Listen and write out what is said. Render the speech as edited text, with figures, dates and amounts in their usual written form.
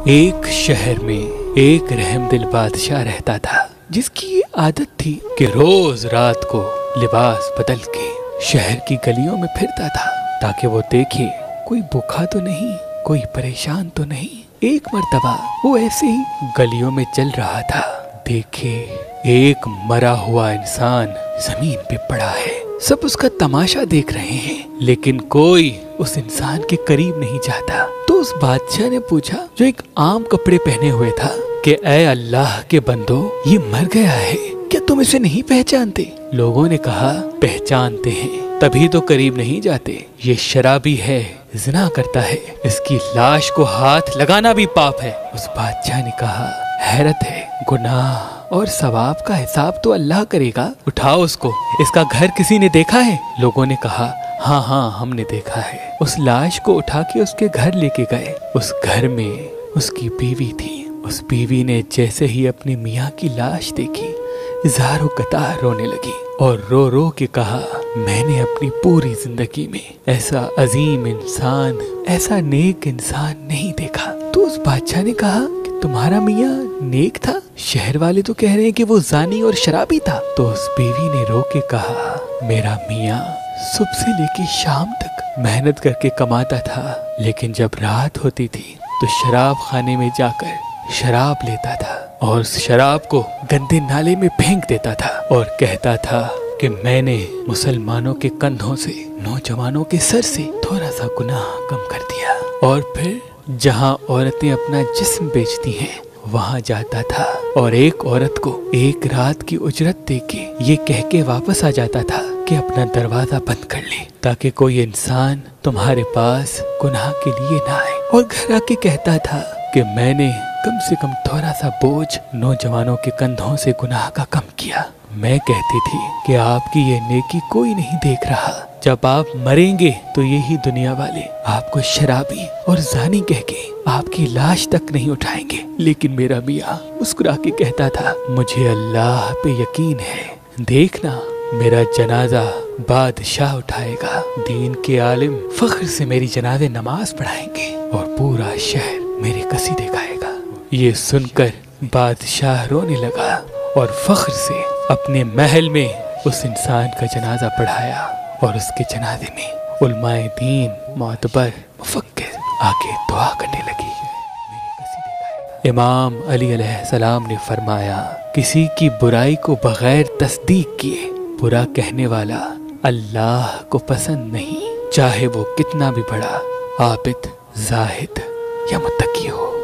ایک شہر میں ایک رحمدل بادشاہ رہتا تھا، جس کی یہ عادت تھی کہ روز رات کو لباس بدل کے شہر کی گلیوں میں پھرتا تھا تاکہ وہ دیکھے کوئی بھوکا تو نہیں، کوئی پریشان تو نہیں۔ ایک مرتبہ وہ ایسے ہی گلیوں میں چل رہا تھا، دیکھے ایک مرا ہوا انسان زمین پہ پڑا ہے۔ سب اس کا تماشا دیکھ رہے ہیں، لیکن کوئی اس انسان کے قریب نہیں جاتا۔ تو اس بادشاہ نے پوچھا، جو ایک عام کپڑے پہنے ہوئے تھا، کہ اے اللہ کے بندو، یہ مر گیا ہے، کیا تم اسے نہیں پہچانتے؟ لوگوں نے کہا، پہچانتے ہیں، تبھی تو قریب نہیں جاتے۔ یہ شرابی ہے، زنا کرتا ہے، اس کی لاش کو ہاتھ لگانا بھی پاپ ہے۔ اس بادشاہ نے کہا، حیرت ہے، گناہ اور ثواب کا حساب تو اللہ کرے گا، اٹھاؤ اس کو، اس کا گھر کسی نے دیکھا ہے؟ لوگوں نے کہا، ہاں ہم نے دیکھا ہے۔ اس لاش کو اٹھا کے اس کے گھر لے کے گئے۔ اس گھر میں اس کی بیوی تھی۔ اس بیوی نے جیسے ہی اپنے میاں کی لاش دیکھی، زار و قطار رونے لگی اور رو رو کے کہا، میں نے اپنی پوری زندگی میں ایسا عظیم انسان، ایسا نیک انسان نہیں دیکھا۔ تو اس بادشاہ نے کہا کہ تمہارا میاں نیک تھا؟ شہر والے تو کہہ رہے ہیں کہ وہ زانی اور شرابی تھا۔ تو اس بیوی نے رو کے کہا، میرا میاں صبح سے لے کے شام تک محنت کر کے کماتا تھا، لیکن جب رات ہوتی تھی تو شراب خانے میں جا کر شراب لیتا تھا اور اس شراب کو گندے نالے میں پھینک دیتا تھا اور کہتا تھا کہ میں نے مسلمانوں کے کندھوں سے، نوجوانوں کے سر سے تھوڑا سا گناہ کم کر دیا۔ اور پھر جہاں عورتیں اپنا جسم بیچتی ہیں وہاں جاتا تھا اور ایک عورت کو ایک رات کی اجرت دے کے یہ کہہ کے واپس آ جاتا تھا کہ اپنا دروازہ بند کر لے تاکہ کوئی انسان تمہارے پاس گناہ کے لیے نہ آئے۔ اور گھر آ کے کہتا تھا کہ میں نے کم سے کم تھوڑا سا بوجھ نوجوانوں کے کندھوں سے گناہ کا کم کیا۔ میں کہتی تھی کہ آپ کی یہ نیکی کوئی نہیں دیکھ رہا، جب آپ مریں گے تو یہی دنیا والے آپ کو شرابی اور زانی کہہ کے آپ کی لاش تک نہیں اٹھائیں گے۔ لیکن میرا میاں مسکرا کے کہتا تھا، مجھے اللہ پہ یقین ہے، دیکھنا میرا جنازہ بادشاہ اٹھائے گا، دین کے عالم فخر سے میری جنازے نماز پڑھائیں گے اور پورا شہر میرے قصیدے گائے گا۔ یہ سن کر بادشاہ رونے لگا اور فخر سے اپنے محل میں اس انسان کا جنازہ پڑھایا اور اس کے جنازے میں علماء دین، معتبر، مفکر آگے دعا کرنے لگی۔ امام علی علیہ السلام نے فرمایا، کسی کی برائی کو بغیر تصدیق کیے برا کہنے والا اللہ کو پسند نہیں، چاہے وہ کتنا بھی بڑا عابد، زاہد یا متقی ہو۔